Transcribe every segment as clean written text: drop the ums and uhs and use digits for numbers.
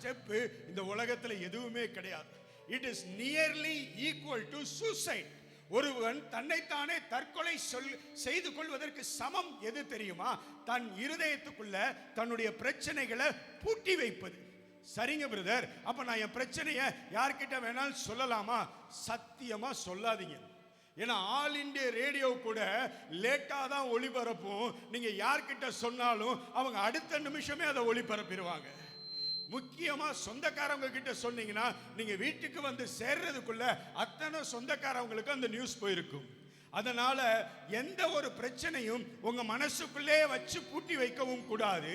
Step இந்த உலகத்தில் எதுவுமே கிடையாது. It is nearly equal to suicide. ஒருவன் தன்னைத்தானே தற்கொலை செய்து கொள்வதற்கு சமம் எது தெரியுமா? தன் இருதயத்துக்குள்ள தன்னுடைய பிரச்சனைகளை பூட்டி வைப்பது. சரிங்க பிரதர், அப்ப நான் என் பிரச்சனையை யார்கிட்ட வேணாலும் சொல்லலாமா? சத்தியமா சொல்லாதீங்க. ஏன்னா ஆல் இண்டியா ரேடியோ கூட லேட்டா தான் ஒளிபரப்பும். நீங்க யார்கிட்ட சொன்னாலும் அவங்க அடுத்த நிமிஷமே அதை ஒளிபரப்பிடுவாங்க. முக்கியமா சொந்தக்காரவங்க கிட்ட சொன்னீங்கன்னா நீங்க வீட்டுக்கு வந்து சேர்றதுக்குள்ள அத்தனை சொந்தக்காரவங்களுக்கு அந்த நியூஸ் போயிருக்கும். அதனால எந்த ஒரு பிரச்சனையும் உங்க மனசுக்குள்ளே வச்சு பூட்டி வைக்கவும் கூடாது.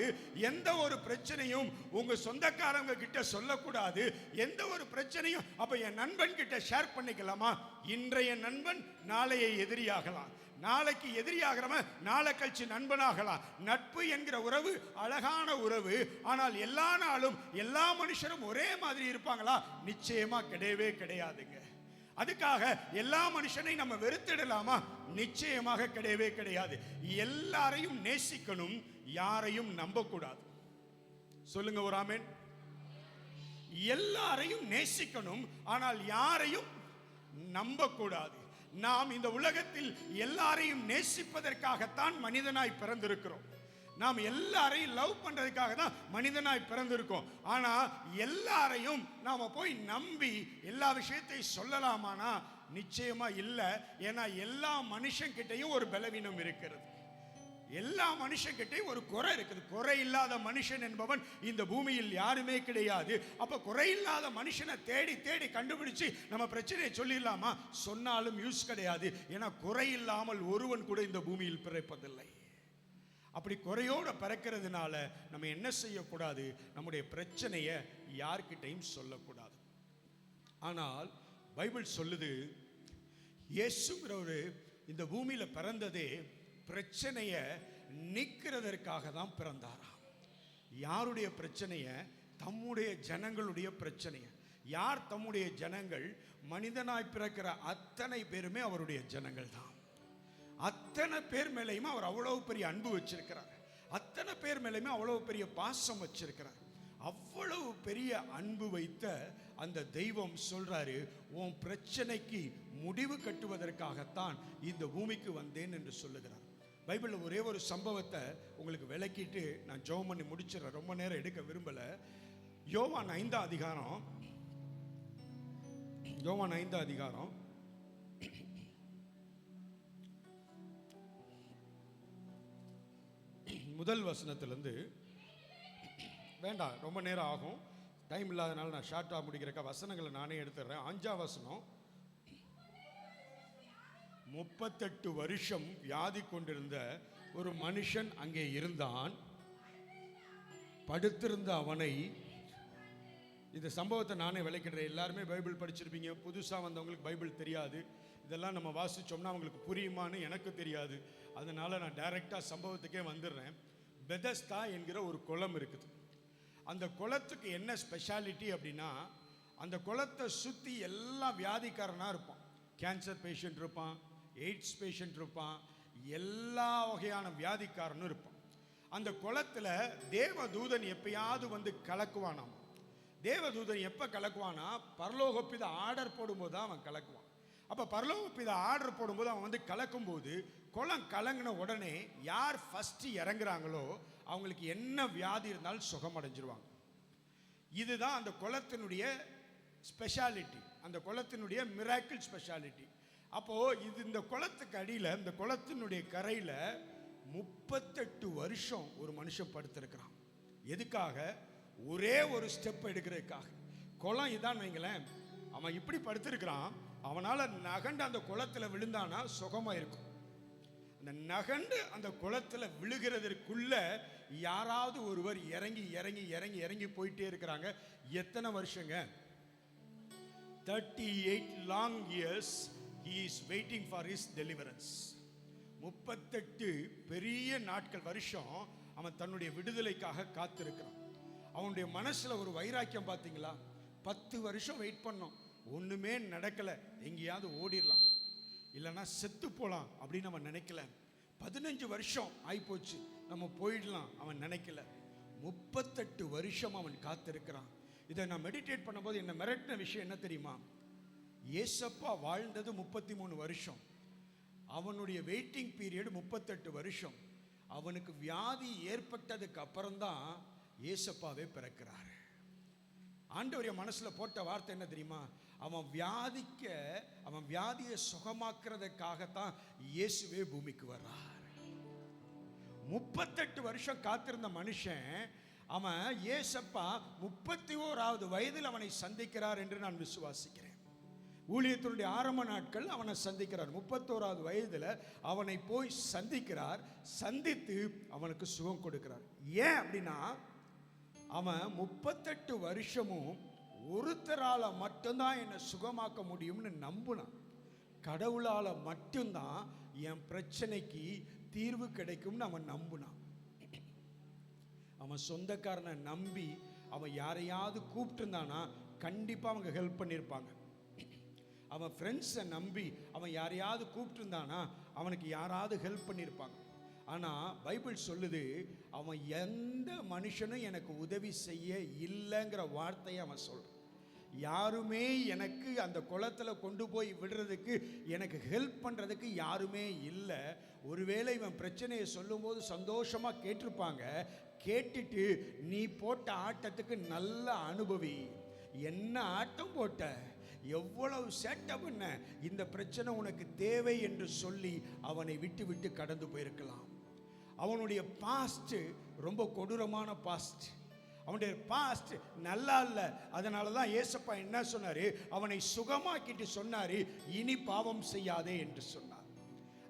எந்த ஒரு பிரச்சனையும் உங்க சொந்தக்காரங்க கிட்ட சொல்லக்கூடாது. எந்த ஒரு பிரச்சனையும் அப்ப என் நண்பன் கிட்ட ஷேர் பண்ணிக்கலாமா? இன்றைய நண்பன் நாளைய எதிரியாகலாம். நாளைக்கு எதிரியாகிறவன் நாளை கழிச்சு நண்பனாகலாம். நட்பு என்கிற உறவு அழகான உறவு. ஆனால் எல்லா நாளும் எல்லா மனுஷரும் ஒரே மாதிரி இருப்பாங்களா? நிச்சயமா கிடையவே கிடையாதுங்க. அதுக்காக எல்லா மனுஷனையும் நம்ம வெறுத்திடலாமா? நிச்சயமாக கிடையவே கிடையாது. எல்லாரையும் நேசிக்கணும், யாரையும் நம்பக்கூடாது. சொல்லுங்க ஒரு ஆமென். எல்லாரையும் நேசிக்கணும், ஆனால் யாரையும் நம்பக்கூடாது. நாம் இந்த உலகத்தில் எல்லாரையும் நேசிப்பதற்காகத்தான் மனிதனாய் பிறந்திருக்கிறோம். நாம் எல்லாரையும் லவ் பண்றதுக்காக தான் மனிதனாய் பிறந்திருக்கோம். ஆனா எல்லாரையும் நாம போய் நம்பி எல்லா விஷயத்தையும் சொல்லலாமானா நிச்சயமா இல்லை. ஏன்னா எல்லா மனுஷங்கிட்டையும் ஒரு பலவீனம் இருக்கிறது. எல்லா மனுஷங்கிட்டையும் ஒரு குறை இருக்குது. குறை இல்லாத மனுஷன் என்பவன் இந்த பூமியில் யாருமே கிடையாது. அப்ப குறை இல்லாத மனுஷனை தேடி தேடி கண்டுபிடிச்சு நம்ம பிரச்சனையை சொல்லிடலாமா? சொன்னாலும் யூஸ் கிடையாது. ஏன்னா குறை இல்லாமல் ஒருவன் கூட இந்த பூமியில் பிறப்பதில்லை. அப்படி குறையோட பிறக்கிறதுனால நம்ம என்ன செய்யக்கூடாது? நம்முடைய பிரச்சனையை யார்கிட்டையும் சொல்லக்கூடாது. ஆனால் பைபிள் சொல்லுது, இயேசுங்கிறவரு இந்த பூமியில பிறந்ததே பிரச்சனைய நீக்கிறதற்காக தான் பிறந்தாராம். யாருடைய பிரச்சனைய? தம்முடைய ஜனங்களுடைய பிரச்சனைய. யார் தம்முடைய ஜனங்கள்? மனிதனாய் பிறக்கிற அத்தனை பேருமே அவருடைய ஜனங்கள் தான். அத்தனை பேர் மேலேயுமே அவர் அவ்வளவு பெரிய அன்பு வச்சிருக்கிறார். அத்தனை பேர் மேலேயுமே அவ்வளவு பெரிய பாசம் வச்சிருக்கிறார். அவ்வளவு பெரிய அன்பு வைத்த அந்த தெய்வம் சொல்றாரு, உன் பிரச்சனைக்கு முடிவு கட்டுவதற்காகத்தான் இந்த பூமிக்கு வந்தேன் என்று சொல்லுகிறார். பைபிளில் ஒரே ஒரு சம்பவத்தை உங்களுக்கு விளக்கிட்டு நான் ஜெபம் பண்ணி முடிச்சிடறேன். ரொம்ப நேரம் எடுக்க விரும்பல. யோவான் 5ஆம் அதிகாரம், யோவான் 5ஆம் அதிகாரம் முதல் வசனத்திலிருந்து, வேண்டாம் ரொம்ப நேரம் ஆகும், டைம் இல்லாதனால நான் ஷார்ட்டாக முடிக்கிறக்க வசனங்களை நானே எடுத்துடுறேன். 5ஆம் வசனம், 38 வருஷம் வியாதி கொண்டிருந்த ஒரு மனுஷன் அங்கே இருந்தான். படுத்திருந்த அவனை, இந்த சம்பவத்தை நானே விளக்கிடுறேன். எல்லாருமே பைபிள் படிச்சிருப்பீங்க. புதுசாக வந்தவங்களுக்கு பைபிள் தெரியாது. இதெல்லாம் நம்ம வாசிச்சோம்னா அவங்களுக்கு புரியுமான்னு எனக்கு தெரியாது. அதனால நான் டைரெக்டாக சம்பவத்துக்கே வந்துடுறேன். பெதஸ்தா என்கிற ஒரு குளம் இருக்குது. அந்த குளத்துக்கு என்ன ஸ்பெஷாலிட்டி அப்படின்னா, அந்த குளத்தை சுற்றி எல்லாம் வியாதிக்காரனாக இருப்பான். கேன்சர் பேஷண்ட் இருப்பான், எய்ட்ஸ் பேஷண்ட் இருப்பான், எல்லா வகையான வியாதிக்காரனும் இருப்பான். அந்த குளத்தில் தேவதூதன் எப்பயாவது வந்து கலக்குவானாம். தேவதூதன் எப்போ கலக்குவானா? பரலோகப்பித ஆர்டர் போடும்போது தான் அவன் கலக்குவான். அப்போ பரலோகப்பித ஆர்டர் போடும்போது அவன் வந்து கலக்கும்போது, குளம் கலங்கின உடனே யார் ஃபர்ஸ்ட் இறங்குறாங்களோ அவங்களுக்கு என்ன வியாதி இருந்தாலும் சுகமடைஞ்சிருவாங்க. இதுதான் அந்த குளத்தினுடைய ஸ்பெஷாலிட்டி, அந்த குளத்தினுடைய மிராக்கிள் ஸ்பெஷாலிட்டி. அப்போ இது இந்த குளத்துக்கு அடியில், இந்த குளத்தினுடைய கரையில் 38 வருஷம் ஒரு மனுஷன் படுத்திருக்கிறான். எதுக்காக? ஒரே ஒரு ஸ்டெப் எடுக்கிறதுக்காக. குளம் இதான் வைங்களேன், அவன் இப்படி படுத்திருக்கிறான். அவனால் நகண்டு அந்த குளத்தில் விழுந்தானா சுகமாக இருக்கும். அந்த நகண்டு அந்த குளத்தில் விழுகிறதற்குள்ள யாராவது ஒருவர் இறங்கி இறங்கி இறங்கி இறங்கி போயிட்டே இருக்கிறாங்க. எத்தனை வருஷங்க? 38 long years he is waiting for his deliverance. 38 பெரிய நாட்கள், வருஷம் அவன் தன்னுடைய விடுதலைக்காக காத்திருக்கிறான். அவனுடைய மனசுல ஒரு வைராக்கியம் பார்த்தீங்களா? 10 வருஷம் வெயிட் பண்ணோம், ஒண்ணுமே நடக்கல, எங்கேயாவது ஓடிடலாம் இல்லைன்னா செத்து போகலாம் அப்படின்னு அவன் நினைக்கல. 15 வருஷம் ஆயிப்போச்சு, நம்ம போயிடலாம் அவன் நினைக்கல. 38 வருஷம் அவன் காத்திருக்கிறான். இதை நான் மெடிடேட் பண்ணும்போது என்ன மிரட்டின விஷயம் என்ன தெரியுமா? ஏசப்பா வாழ்ந்தது 33 வருஷம். அவனுடைய வெயிட்டிங் பீரியட் 38 வருஷம். அவனுக்கு வியாதி ஏற்பட்டதுக்கு அப்புறம்தான் ஏசப்பாவே பிறக்கிறார். ஆண்டவர் என் மனசுல போட்ட வார்த்தை என்ன தெரியுமா? அவன் வியாதியை சுகமாக்குறதுக்காகத்தான் இயேசுவே பூமிக்கு வர்றார். 38 வருஷம் காத்திருந்த மனுஷன், அவன் ஏசப்பா 31வது வயதில் அவனை சந்திக்கிறார் என்று நான் விசுவாசிக்கிறேன். ஊழியத்தினுடைய ஆரம்ப நாட்கள் அவனை சந்திக்கிறார். 31வது வயதில் அவனை போய் சந்திக்கிறார். சந்தித்து அவனுக்கு சுகம் கொடுக்கிறார். ஏன் அப்படின்னா, அவன் 38 வருஷமும் ஒருத்தரால மட்டும்தான் என்னை சுகமாக்க முடியும்னு நம்பினான். கடவுளால மட்டும்தான் என் பிரச்சனைக்கு தீர்வு கிடைக்கும்னு அவன் நம்பினான். அவன் சொந்தக்காரனை நம்பி அவன் யாரையாவது கூப்பிட்டு இருந்தானா கண்டிப்பா அவங்க ஹெல்ப் பண்ணியிருப்பாங்க. அவன் ஃப்ரெண்ட்ஸை நம்பி அவன் யாரையாவது கூப்பிட்டு இருந்தானா அவனுக்கு யாராவது ஹெல்ப் பண்ணியிருப்பாங்க. ஆனால் பைபிள் சொல்லுது, அவன் எந்த மனுஷனும் எனக்கு உதவி செய்ய இல்லைங்கிற வார்த்தையை அவன் சொல்கிறான். யாருமே எனக்கு அந்த குளத்தில் கொண்டு போய் விடுறதுக்கு, எனக்கு ஹெல்ப் பண்ணுறதுக்கு யாருமே இல்லை. ஒருவேளை இவன் பிரச்சனையை சொல்லும்போது சந்தோஷமாக கேட்டிருப்பாங்க. கேட்டுட்டு, நீ போட்ட ஆட்டத்துக்கு நல்ல அனுபவி, என்ன ஆட்டம் போட்ட, எவ்வளவு சேட்டை பண்ண, இந்த பிரச்சனை உனக்கு தேவை என்று சொல்லி அவனை விட்டு விட்டு கடந்து போயிருக்கலாம். அவனுடைய பாஸ்ட் ரொம்ப கொடூரமான பாஸ்ட். அவனுடைய பாஸ்ட் நல்லா இல்லை. அதனால தான் ஏசப்பா என்ன சொன்னாரு? அவனை சுகமாக்கிட்டு சொன்னாரு, இனி பாவம் செய்யாதே என்று சொன்னார்.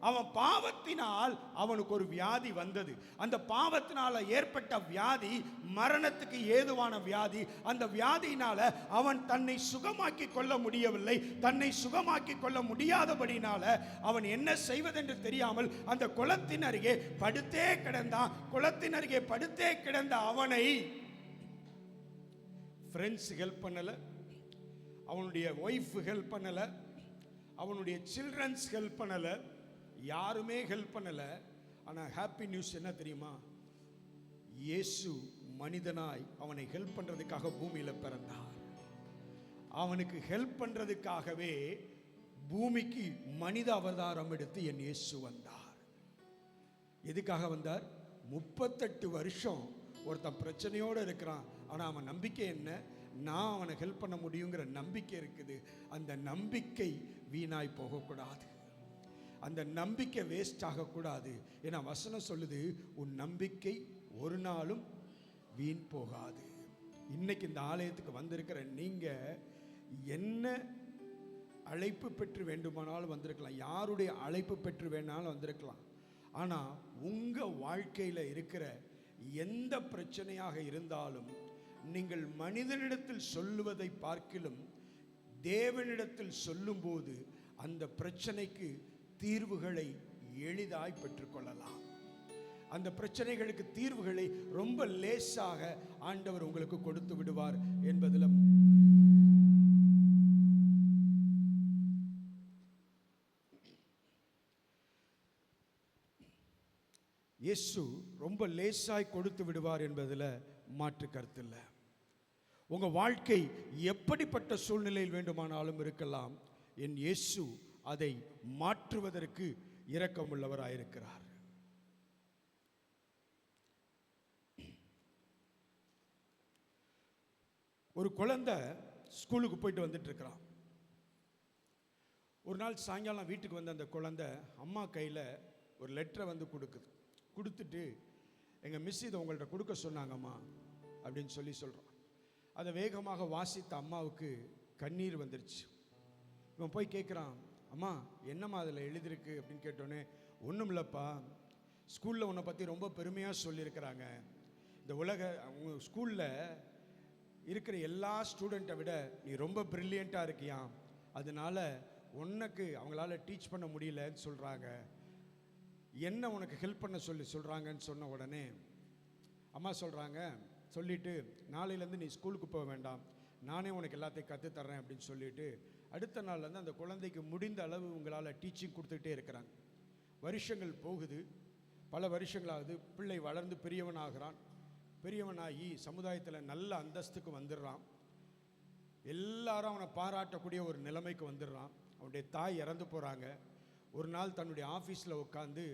அவன் பாவத்தினால் அவனுக்கு ஒரு வியாதி வந்தது. அந்த பாவத்தினால ஏற்பட்ட வியாதி மரணத்துக்கு ஏதுவான வியாதி. அந்த வியாதியினால அவன் தன்னை சுகமாக்கி கொள்ள முடியவில்லை. தன்னை சுகமாக்கி கொள்ள முடியாதபடினால அவன் என்ன செய்வதென்று தெரியாமல் அந்த குளத்தின் அருகே படுத்தே கிடந்தான். குளத்தின் அருகே படுத்தே கிடந்த அவனை ஃப்ரெண்ட்ஸ் ஹெல்ப் பண்ணல, அவனுடைய ஒய்ஃப் ஹெல்ப் பண்ணல, அவனுடைய சில்ட்ரன்ஸ் ஹெல்ப் பண்ணல, யாருமே ஹெல்ப் பண்ணல. ஆனா ஹாப்பி நியூஸ் என்ன தெரியுமா? இயேசு மனிதனாய் அவனை ஹெல்ப் பண்றதுக்காக பூமியில பிறந்தார். அவனுக்கு ஹெல்ப் பண்றதுக்காகவே பூமிக்கு மனித அவதாரம் எடுத்து என் இயேசு வந்தார். எதுக்காக வந்தார்? 38 வருஷம் ஒருத்தன் பிரச்சனையோடு இருக்கிறான். ஆனால் அவன் நம்பிக்கை என்ன? நான் அவனை ஹெல்ப் பண்ண முடியுங்கிற நம்பிக்கை இருக்குது. அந்த நம்பிக்கை வீணாய் போகக்கூடாது. அந்த நம்பிக்கை வேஸ்ட் ஆகக்கூடாது. ஏன்னா வசனம் சொல்லுது, உன் நம்பிக்கை ஒரு நாளும் வீண் போகாது. இன்னைக்கு இந்த ஆலயத்துக்கு வந்திருக்கிற நீங்க என்ன அழைப்பு பெற்று வேண்டுமானாலும் வந்திருக்கலாம், யாருடைய அழைப்பு பெற்று வேணாலும் வந்திருக்கலாம். ஆனால் உங்கள் வாழ்க்கையில் இருக்கிற எந்த பிரச்சனையாக இருந்தாலும் நீங்கள் மனிதனிடத்தில் சொல்லுவதை பார்க்கிலும் தேவனிடத்தில் சொல்லும்போது அந்த பிரச்சனைக்கு தீர்வுகளை எளிதாய் பெற்றுக்கொள்ளலாம். அந்த பிரச்சனைகளுக்கு தீர்வுகளை ரொம்ப லேசாக ஆண்டவர் உங்களுக்கு கொடுத்து விடுவார் என்பதில் இயேசு ரொம்ப லேசாய் கொடுத்து விடுவார் என்பதில் மாற்று கருத்து இல்லை. உங்க வாழ்க்கை எப்படிப்பட்ட சூழ்நிலையில் வேண்டுமானாலும் இருக்கலாம், என் இயேசு அதை மாற்றுவதற்கு இரக்கமுள்ளவராயிருக்கிறார். ஒரு குழந்தை ஸ்கூலுக்கு போயிட்டு வந்துட்டு இருக்கிறான். ஒரு நாள் சாயங்காலம் வீட்டுக்கு வந்த அந்த குழந்தை அம்மா கையில் ஒரு லெட்டரை வந்து கொடுத்துட்டு, எங்கள் மிஸ் இதை உங்கள்கிட்ட கொடுக்க சொன்னாங்கம்மா அப்படின்னு சொல்கிறான். அதை வேகமாக வாசித்த அம்மாவுக்கு கண்ணீர் வந்துருச்சு. இவன் போய் கேட்குறான், அம்மா என்னம்மா அதில் எழுதிருக்கு அப்படின்னு கேட்டோன்னே, ஒன்றும் இல்லைப்பா, ஸ்கூலில் உன்னை பற்றி ரொம்ப பெருமையாக சொல்லியிருக்கிறாங்க. இந்த உங்கள் ஸ்கூலில் இருக்கிற எல்லா ஸ்டூடெண்ட்டை விட நீ ரொம்ப ப்ரில்லியண்ட்டாக இருக்கியா, அதனால உனக்கு அவங்களால டீச் பண்ண முடியலன்னு சொல்கிறாங்க, என்ன உனக்கு ஹெல்ப் பண்ண சொல்கிறாங்கன்னு சொன்ன உடனே அம்மா சொல்கிறாங்க, சொல்லிவிட்டு நாளையிலேருந்து நீ ஸ்கூலுக்கு போக வேண்டாம், நானே உனக்கு எல்லாத்தையும் கற்றுத்தர்றேன் அப்படின்னு சொல்லிவிட்டு அடுத்த நாள்லேருந்து அந்த குழந்தைக்கு முடிந்த அளவு உங்களால் டீச்சிங் கொடுத்துக்கிட்டே இருக்கிறாங்க. வருஷங்கள் போகுது, பல வருஷங்களாகுது. பிள்ளை வளர்ந்து பெரியவனாகிறான். பெரியவனாகி சமுதாயத்தில் நல்ல அந்தஸ்துக்கு வந்துடுறான். எல்லாரும் அவனை பாராட்டக்கூடிய ஒரு நிலைமைக்கு வந்துடுறான். அவனுடைய தாய் இறந்து போகிறாங்க. ஒரு நாள் தன்னுடைய ஆஃபீஸில் உட்காந்து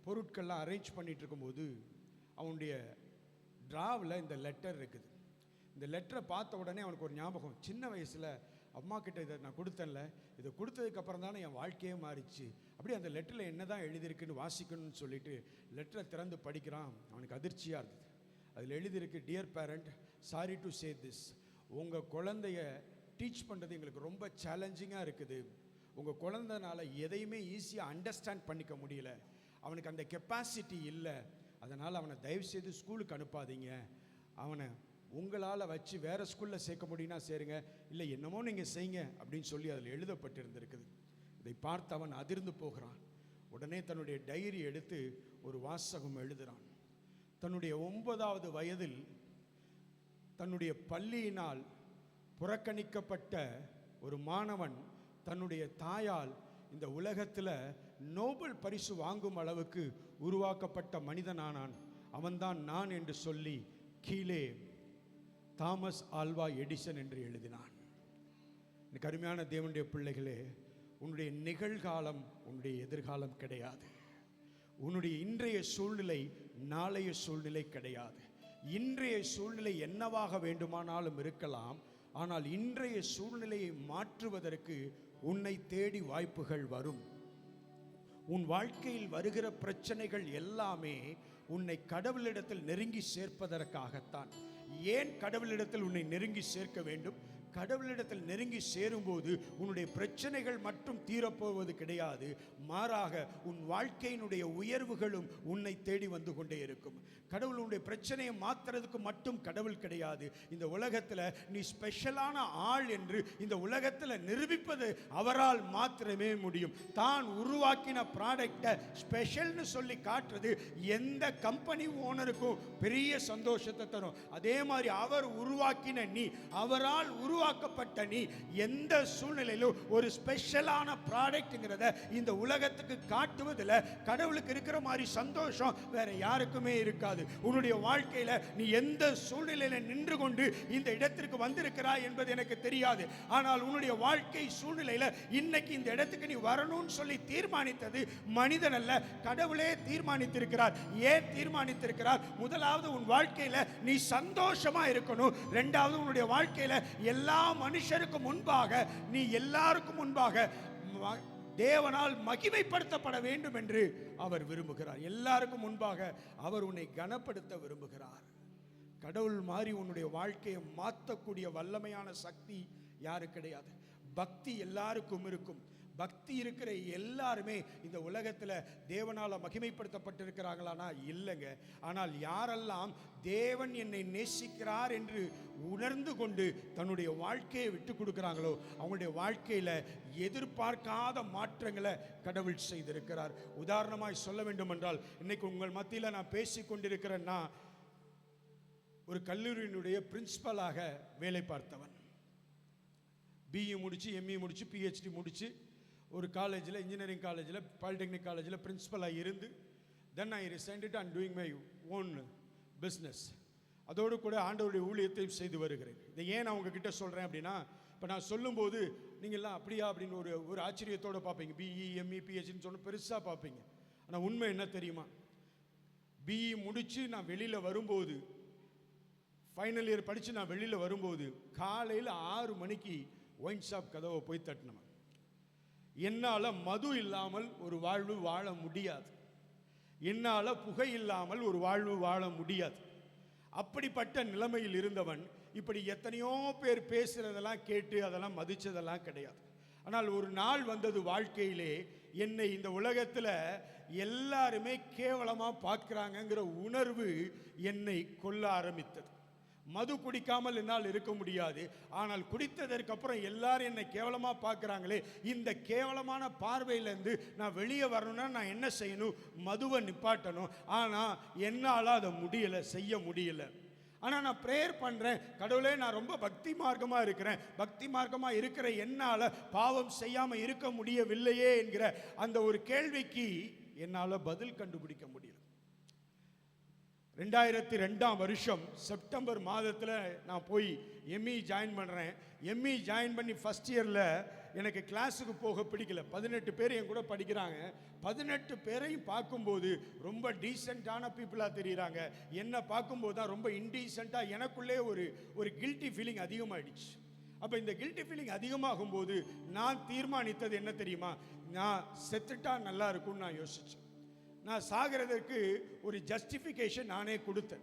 பொருட்கள்லாம் அரேஞ்ச் பண்ணிகிட்டு இருக்கும்போது அவனுடைய ட்ராவில் இந்த லெட்டர் இருக்குது. இந்த லெட்டரை பார்த்த உடனே அவனுக்கு ஒரு ஞாபகம், சின்ன வயசில் அம்மா கிட்ட இதை நான் கொடுத்தேன்ல, இதை கொடுத்ததுக்கப்புறம் தானே என் வாழ்க்கையே மாறிச்சு. அப்படி அந்த லெட்டரில் என்ன தான் எழுதியிருக்குன்னு வாசிக்கணும்னு சொல்லிட்டு லெட்டரை திறந்து படிக்கிறான். அவனுக்கு அதிர்ச்சியாக இருந்தது. அதில் எழுதியிருக்கு, dear parent, sorry to say this, உங்கள் குழந்தைய டீச் பண்ணுறது எங்களுக்கு ரொம்ப சேலஞ்சிங்காக இருக்குது. உங்கள் குழந்தைனால எதையுமே ஈஸியாக அண்டர்ஸ்டாண்ட் பண்ணிக்க முடியல. அவனுக்கு அந்த கெப்பாசிட்டி இல்லை. அதனால் அவனை தயவுசெய்து ஸ்கூலுக்கு அனுப்பாதீங்க. அவனை உங்களால் வச்சு வேறு ஸ்கூலில் சேர்க்க முடியும்னா சேருங்க, இல்லை என்னமோ நீங்கள் செய்யுங்க அப்படின்னு சொல்லி அதில் எழுதப்பட்டிருந்திருக்குது. இதை பார்த்து அவன் அதிர்ந்து போகிறான். உடனே தன்னுடைய டைரி எடுத்து ஒரு வாசகம் எழுதுகிறான். தன்னுடைய 9வது வயதில் தன்னுடைய பள்ளியினால் புறக்கணிக்கப்பட்ட ஒரு மாணவன் தன்னுடைய தாயால் இந்த உலகத்தில் நோபல் பரிசு வாங்கும் அளவுக்கு உருவாக்கப்பட்ட மனிதனானான். அவன்தான் நான் என்று சொல்லி கீழே தாமஸ் ஆல்வா எடிசன் என்று எழுதினான். எனக்கு அருமையான தேவனுடைய பிள்ளைகளே, உன்னுடைய நிகழ்காலம் உன்னுடைய எதிர்காலம் கிடையாது. உன்னுடைய இன்றைய சூழ்நிலை நாளைய சூழ்நிலை கிடையாது. இன்றைய சூழ்நிலை என்னவாக வேண்டுமானாலும் இருக்கலாம். ஆனால் இன்றைய சூழ்நிலையை மாற்றுவதற்கு உன்னை தேடி வாய்ப்புகள் வரும். உன் வாழ்க்கையில் வருகிற பிரச்சனைகள் எல்லாமே உன்னை கடவுளிடத்தில் நெருங்கி சேர்ப்பதற்காகத்தான். ஏன் கடவுளிடத்தில் உன்னை நெருங்கி சேர்க்க வேண்டும்? கடவுளிடத்தில் நெருங்கி சேரும்போது உன்னுடைய பிரச்சனைகள் மட்டும் தீரப்போவது கிடையாது, மாறாக உன் வாழ்க்கையினுடைய உயர்வுகளும் உன்னை தேடி வந்து கொண்டே இருக்கும். கடவுள் உன்னுடைய பிரச்சனையை மாற்றுறதுக்கு மட்டும் கடவுள் கிடையாது. இந்த உலகத்தில் நீ ஸ்பெஷலான ஆள் என்று இந்த உலகத்தில் நிரூபிப்பது அவரால் மாத்திரமே முடியும். தான் உருவாக்கின ப்ராடக்டை ஸ்பெஷல்னு சொல்லி காட்டுறது எந்த கம்பெனி ஓனருக்கும் பெரிய சந்தோஷத்தை தரும். அதே மாதிரி அவர் உருவாக்கின நீ, அவரால் உருவாக்கப்பட்ட நீ எந்த சூழ்நிலையிலும் ஒரு ஸ்பெஷலான ப்ராடக்ட்ங்கிறத இந்த உலகத்துக்கு காட்டுவதில் கடவுளுக்கு இருக்கிற மாதிரி சந்தோஷம் வேற யாருக்குமே இருக்காது. உன்னுடைய வாழ்க்கையில நீ எந்த சூழ்நிலையில நின்று கொண்டு இந்த இடத்திற்கு வந்திருக்கிறாய் என்பது எனக்கு தெரியாது. ஆனால் உன்னுடைய வாழ்க்கை சூழ்நிலையில இன்னைக்கு இந்த இடத்துக்கு நீ வரணும்னு சொல்லி தீர்மானித்தது மனிதன் அல்ல, கடவுளே தீர்மானித்திருக்கிறார். ஏன் தீர்மானித்திருக்கிறார்? முதலாவது உன் வாழ்க்கையில நீ சந்தோஷமா இருக்கணும். இரண்டாவது உன்னுடைய வாழ்க்கையில எல்லா மனுஷருக்கு முன்பாக நீ எல்லாருக்கும் முன்பாக தேவனால் மகிமைப்படுத்தப்பட வேண்டும் என்று அவர் விரும்புகிறார். எல்லாருக்கும் முன்பாக அவர் உன்னை கனப்படுத்த விரும்புகிறார். கடவுள் மாதிரி உன்னுடைய வாழ்க்கையை மாற்றக்கூடிய வல்லமையான சக்தி யாரு கிடையாது. பக்தி எல்லாருக்கும் இருக்கும். பக்தி இருக்கிற எல்லாருமே இந்த உலகத்தில் தேவனால் மகிமைப்படுத்தப்பட்டிருக்கிறாங்களானா இல்லைங்க. ஆனால் யாரெல்லாம் தேவன் என்னை நேசிக்கிறார் என்று உணர்ந்து கொண்டு தன்னுடைய வாழ்க்கையை விட்டு கொடுக்கிறாங்களோ அவங்களுடைய வாழ்க்கையில் எதிர்பார்க்காத மாற்றங்களை கடவுள் செய்திருக்கிறார். உதாரணமாய் சொல்ல வேண்டும் என்றால், இன்னைக்கு உங்கள் மத்தியில் நான் பேசி கொண்டிருக்கிறேன்னா, ஒரு கல்லூரியினுடைய பிரின்சிபலாக வேலை பார்த்தவன், பிஇ முடிச்சு, எம்இ முடிச்சு, பிஹெச்டி முடிச்சு, ஒரு காலேஜில், இன்ஜினியரிங் காலேஜில், பாலிடெக்னிக் காலேஜில் பிரின்சிபலாக இருந்து, then I resigned it and doing my own business. அதோடு கூட ஆண்டவருடைய ஊழியத்தையும் செய்து வருகிறேன். இதை ஏன் நான் உங்ககிட்ட சொல்கிறேன் அப்படின்னா, இப்போ நான் சொல்லும்போது நீங்கள்லாம் அப்படியா அப்படின்னு ஒரு ஆச்சரியத்தோடு பார்ப்பீங்க. பிஇ எம்இ பிஹெச்டின்னு சொன்ன பெருசாக பார்ப்பீங்க. ஆனால் உண்மை என்ன தெரியுமா? பிஇ முடித்து நான் வெளியில் வரும்போது, ஃபைனல் இயர் படித்து நான் வெளியில் வரும்போது, காலையில் 6 மணிக்கு ஒயின் ஷாப் கதவை போய் தட்டினவன். என்னால் மது இல்லாமல் ஒரு வாழ்வு வாழ முடியாது. என்னால் புகை இல்லாமல் ஒரு வாழ்வு வாழ முடியாது. அப்படிப்பட்ட நிலைமையில் இருந்தவன் இப்படி எத்தனையோ பேர் பேசுகிறதெல்லாம் கேட்டு அதெல்லாம் மதித்ததெல்லாம் கிடையாது. ஆனால் ஒரு நாள் வந்தது வாழ்க்கையிலே, என்னை இந்த உலகத்தில் எல்லாருமே கேவலமாக பார்க்குறாங்கங்கிற உணர்வு என்னை கொல்ல ஆரம்பித்தது. மது குடிக்காமல் என்னால் இருக்க முடியாது. ஆனால் குடித்ததற்கு அப்புறம் எல்லாரும் என்னை கேவலமாக பார்க்குறாங்களே, இந்த கேவலமான பார்வையிலேருந்து நான் வெளியே வரணும்னா நான் என்ன செய்யணும்? மதுவை நிப்பாட்டணும். ஆனால் என்னால் அதை முடியலை, செய்ய முடியலை. ஆனால் நான் ப்ரேயர் பண்ணுறேன், கடவுளே நான் ரொம்ப பக்தி மார்க்கமாக இருக்கிறேன், பக்தி மார்க்கமாக இருக்கிற என்னால் பாவம் செய்யாமல் இருக்க முடியவில்லையே என்கிற அந்த ஒரு கேள்விக்கு என்னால் பதில் கண்டுபிடிக்க முடியல. 2002ஆம் வருஷம் செப்டம்பர் மாதத்தில் நான் போய் எம்இ ஜாயின் பண்ணுறேன். எம்இ ஜாயின் பண்ணி ஃபஸ்ட் இயரில் எனக்கு கிளாஸுக்கு போக பிடிக்கல. 18 பேர் என் கூட படிக்கிறாங்க. 18 பேரையும் பார்க்கும்போது ரொம்ப டீசெண்டான பீப்புளாக தெரியுறாங்க. என்னை பார்க்கும்போது தான் ரொம்ப இன்டீசெண்டாக எனக்குள்ளே ஒரு கில்ட்டி ஃபீலிங் அதிகமாகிடுச்சு. அப்போ இந்த கில்ட்டி ஃபீலிங் அதிகமாகும் போது நான் தீர்மானித்தது என்ன தெரியுமா? நான் செத்துட்டா நல்லா இருக்கும்னு நான் யோசித்தேன். நான் சாகிறதுக்கு ஒரு ஜஸ்டிஃபிகேஷன் நானே கொடுத்தேன்.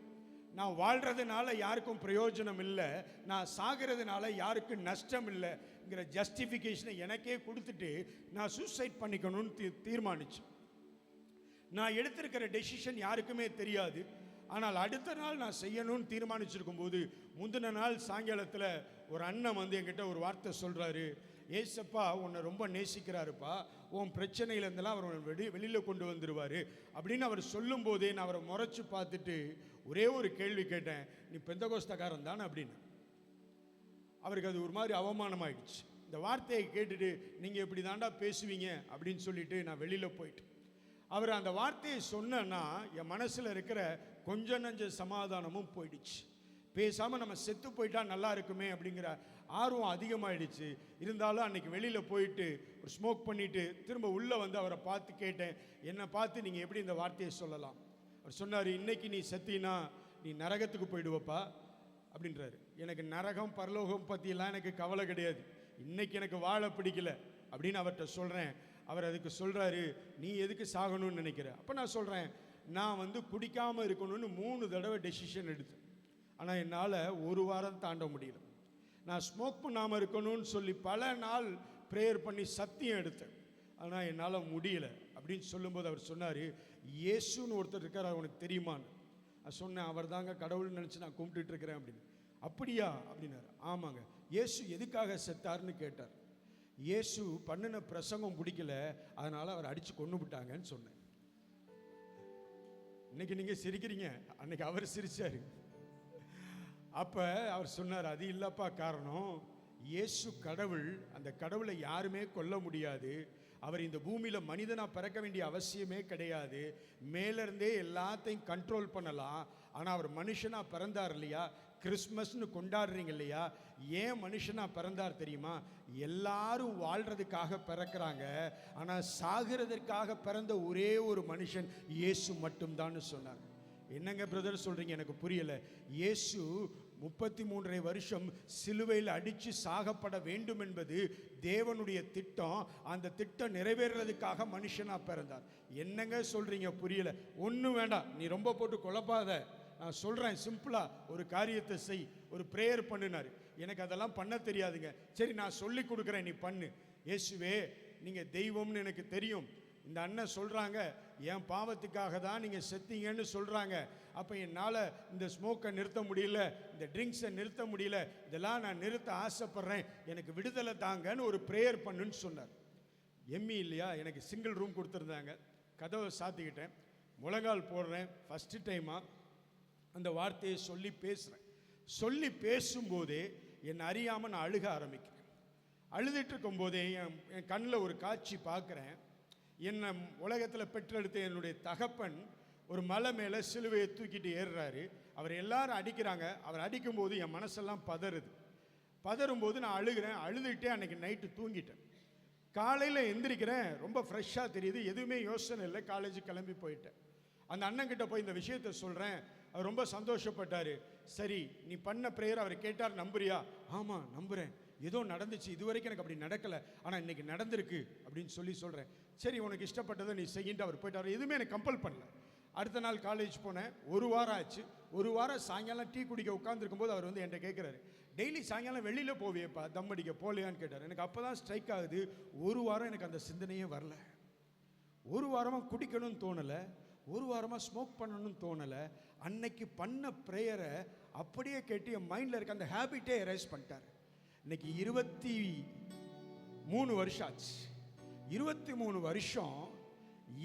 நான் வாழ்கிறதுனால யாருக்கும் பிரயோஜனம் இல்லை, நான் சாகிறதுனால யாருக்கும் நஷ்டம் இல்லைங்கிற ஜஸ்டிஃபிகேஷனை எனக்கே கொடுத்துட்டு நான் சூசைட் பண்ணிக்கணும்னு தீர்மானித்தேன். நான் எடுத்திருக்கிற டெசிஷன் யாருக்குமே தெரியாது. ஆனால் அடுத்த நாள் நான் செய்யணும்னு தீர்மானிச்சிருக்கும் போது முந்தின நாள் சாயங்காலத்தில் ஒரு அண்ணன் வந்து என்கிட்ட ஒரு வார்த்தை சொல்கிறாரு. ஏசப்பா உன்னை ரொம்ப நேசிக்கிறாருப்பா, உன் பிரச்சனையிலேருந்தெல்லாம் அவர் வெளியில் கொண்டு வந்துடுவார் அப்படின்னு அவர் சொல்லும் போதே நான் அவரை முறைச்சி பார்த்துட்டு ஒரே ஒரு கேள்வி கேட்டேன், நீ பெந்தகோஸ்தக்காரன் தானே அப்படின்னு. அவருக்கு அது ஒரு மாதிரி அவமானமாயிடுச்சு. இந்த வார்த்தையை கேட்டுட்டு நீங்கள் எப்படி தாண்டா பேசுவீங்க அப்படின்னு சொல்லிட்டு நான் வெளியில் போயிட்டேன். அவர் அந்த வார்த்தையை சொன்னா என் மனசில் இருக்கிற கொஞ்ச நஞ்ச சமாதானமும் போயிடுச்சு. பேசாமல் நம்ம செத்து போயிட்டா நல்லா இருக்குமே அப்படிங்கிற ஆர்வம் அதிகமாகிடுச்சு. இருந்தாலும் அன்றைக்கி வெளியில் போயிட்டு ஒரு ஸ்மோக் பண்ணிவிட்டு திரும்ப உள்ளே வந்து அவரை பார்த்து கேட்டேன், என்னை பார்த்து நீங்கள் எப்படி இந்த வார்த்தையை சொல்லலாம்? அவர் சொன்னார், இன்றைக்கி நீ செத்தினா நீ நரகத்துக்கு போயிடுவப்பா அப்படின்றாரு. எனக்கு நரகம் பரலோகம் பற்றியெல்லாம் எனக்கு கவலை கிடையாது, இன்றைக்கி எனக்கு வாழ பிடிக்கல அப்படின்னு அவர்கிட்ட சொல்கிறேன். அவர் அதுக்கு சொல்கிறாரு, நீ எதுக்கு சாகணும்னு நினைக்கிற? அப்போ நான் சொல்கிறேன், நான் வந்து குடிக்காமல் இருக்கணும்னு 3 தடவை டெசிஷன் எடுத்தேன். ஆனால் என்னால் ஒரு வாரம் தாண்ட முடியல. நான் ஸ்மோக் பண்ணாமல் இருக்கணும்னு சொல்லி பல நாள் ப்ரேயர் பண்ணி சத்தியம் எடுத்தேன். ஆனால் என்னால் முடியல அப்படின்னு சொல்லும்போது அவர் சொன்னார், இயேசுன்னு ஒருத்தர் இருக்கார், அவனுக்கு தெரியுமான்னு. நான் சொன்னேன், அவர் தாங்க கடவுள்னு நினச்சி நான் கும்பிட்டுட்டு இருக்கிறேன் அப்படின்னு. அப்படியா அப்படின்னாரு. ஆமாங்க. இயேசு எதுக்காக செத்தார்னு கேட்டார். இயேசு பண்ணின பிரசங்கம் பிடிக்கல, அதனால் அவர் அடித்து கொண்டு விட்டாங்கன்னு சொன்னேன். இன்னைக்கு நீங்கள் சிரிக்கிறீங்க, அன்னைக்கு அவர் சிரிச்சார். அப்போ அவர் சொன்னார், அது இல்லைப்பா காரணம், இயேசு கடவுள், அந்த கடவுளை யாருமே கொல்ல முடியாது, அவர் இந்த பூமியில் மனிதனாக பிறக்க வேண்டிய அவசியமே கிடையாது, மேலேருந்தே எல்லாத்தையும் கண்ட்ரோல் பண்ணலாம். ஆனால் அவர் மனுஷனாக பிறந்தார் இல்லையா, கிறிஸ்மஸ்னு கொண்டாடுறீங்க இல்லையா, ஏன் மனுஷனாக பிறந்தார் தெரியுமா? எல்லாரும் வாழ்கிறதுக்காக பிறக்கிறாங்க, ஆனால் சாகிறதுக்காக பிறந்த ஒரே ஒரு மனுஷன் இயேசு மட்டும்தான்னு சொன்னார். என்னங்க பிரதர் சொல்கிறீங்க, எனக்கு புரியலை. இயேசு 33 வருஷம் சிலுவையில் அடித்து சாகப்பட வேண்டும் என்பது தேவனுடைய திட்டம். அந்த திட்டம் நிறைவேறதுக்காக மனுஷனாக பிறந்தார். என்னங்க சொல்கிறீங்க, புரியலை. ஒன்றும் வேண்டாம், நீ ரொம்ப போட்டு குழப்பாத, நான் சொல்கிறேன், சிம்பிளாக ஒரு காரியத்தை செய், ஒரு ப்ரேயர் பண்ணினார். எனக்கு அதெல்லாம் பண்ண தெரியாதுங்க. சரி நான் சொல்லி கொடுக்குறேன், நீ பண்ணு. இயேசுவே நீங்கள் தெய்வம்னு எனக்கு தெரியும், இந்த அண்ணன் சொல்கிறாங்க என் பாவத்துக்காக தான் நீங்கள் செத்தீங்கன்னு சொல்கிறாங்க, அப்போ என்னால் இந்த ஸ்மோக்கை நிறுத்த முடியல, இந்த ட்ரிங்க்ஸை நிறுத்த முடியல, இதெல்லாம் நான் நிறுத்த ஆசைப்பட்றேன், எனக்கு விடுதலை தாங்கன்னு ஒரு ப்ரேயர் பண்ணுன்னு சொன்னார். எம்மி இல்லையா, எனக்கு சிங்கிள் ரூம் கொடுத்துருந்தாங்க, கதவை சாத்திக்கிட்டேன், முழங்கால் போடுறேன். ஃபஸ்ட்டு டைமாக அந்த வார்த்தையை சொல்லி பேசுகிறேன். சொல்லி பேசும்போதே என்னை அறியாமல் நான் அழுக ஆரம்பிக்கிறேன். அழுதுட்டு இருக்கும்போதே என் கண்ணில் ஒரு காட்சி பார்க்குறேன். என்னை உலகத்தில் பெற்றெடுத்த என்னுடைய தகப்பன் ஒரு மலை மேலே சிலுவையை தூக்கிட்டு ஏறுறாரு. அவர் எல்லாரும் அடிக்கிறாங்க. அவர் அடிக்கும்போது என் மனசெல்லாம் பதறும்போது நான் அழுகிறேன். அழுதுகிட்டே அன்றைக்கி நைட்டு தூங்கிட்டேன். காலையில் எந்திரிக்கிறேன், ரொம்ப ஃப்ரெஷ்ஷாக தெரியுது, எதுவுமே யோசனை இல்லை, காலேஜுக்கு கிளம்பி போயிட்டேன். அந்த அண்ணன்கிட்ட போய் இந்த விஷயத்தை சொல்கிறேன். அவர் ரொம்ப சந்தோஷப்பட்டார். சரி நீ பண்ண ப்ரேயர் அவர் கேட்டார், நம்புறியா? ஆமாம் நம்புகிறேன், ஏதோ நடந்துச்சு, இது வரைக்கும் எனக்கு அப்படி நடக்கலை, ஆனால் இன்றைக்கி நடந்திருக்கு அப்படின்னு சொல்கிறேன். சரி உனக்கு இஷ்டப்பட்டதை நீ செய்யின்ட்டு அவர் போயிட்டார். எதுவுமே எனக்கு கம்பல் பண்ணல. அடுத்த நாள் காலேஜ் போனேன். 1 வாரம் ஆச்சு. 1 வாரம் சாயங்காலம் டீ குடிக்க உட்காந்துருக்கும் போது அவர் வந்து என்கிட்ட கேட்குறாரு, டெய்லி சாயங்காலம் வெளியில் போவியப்பா, தம் அடிக்க போலையான்னு கேட்டார். எனக்கு அப்போ தான் ஸ்ட்ரைக் ஆகுது, 1 வாரம் எனக்கு அந்த சிந்தனையே வரல. 1 வாரமாக குடிக்கணும்னு தோணலை, 1 வாரமாக ஸ்மோக் பண்ணணும்னு தோணலை. அன்னைக்கு பண்ண ப்ரேயரை அப்படியே கேட்டு என் மைண்டில் இருக்க அந்த ஹேபிட்டே எரேஸ் பண்ணிட்டார். இன்னைக்கு 23 வருஷம் ஆச்சு. 23 வருஷம்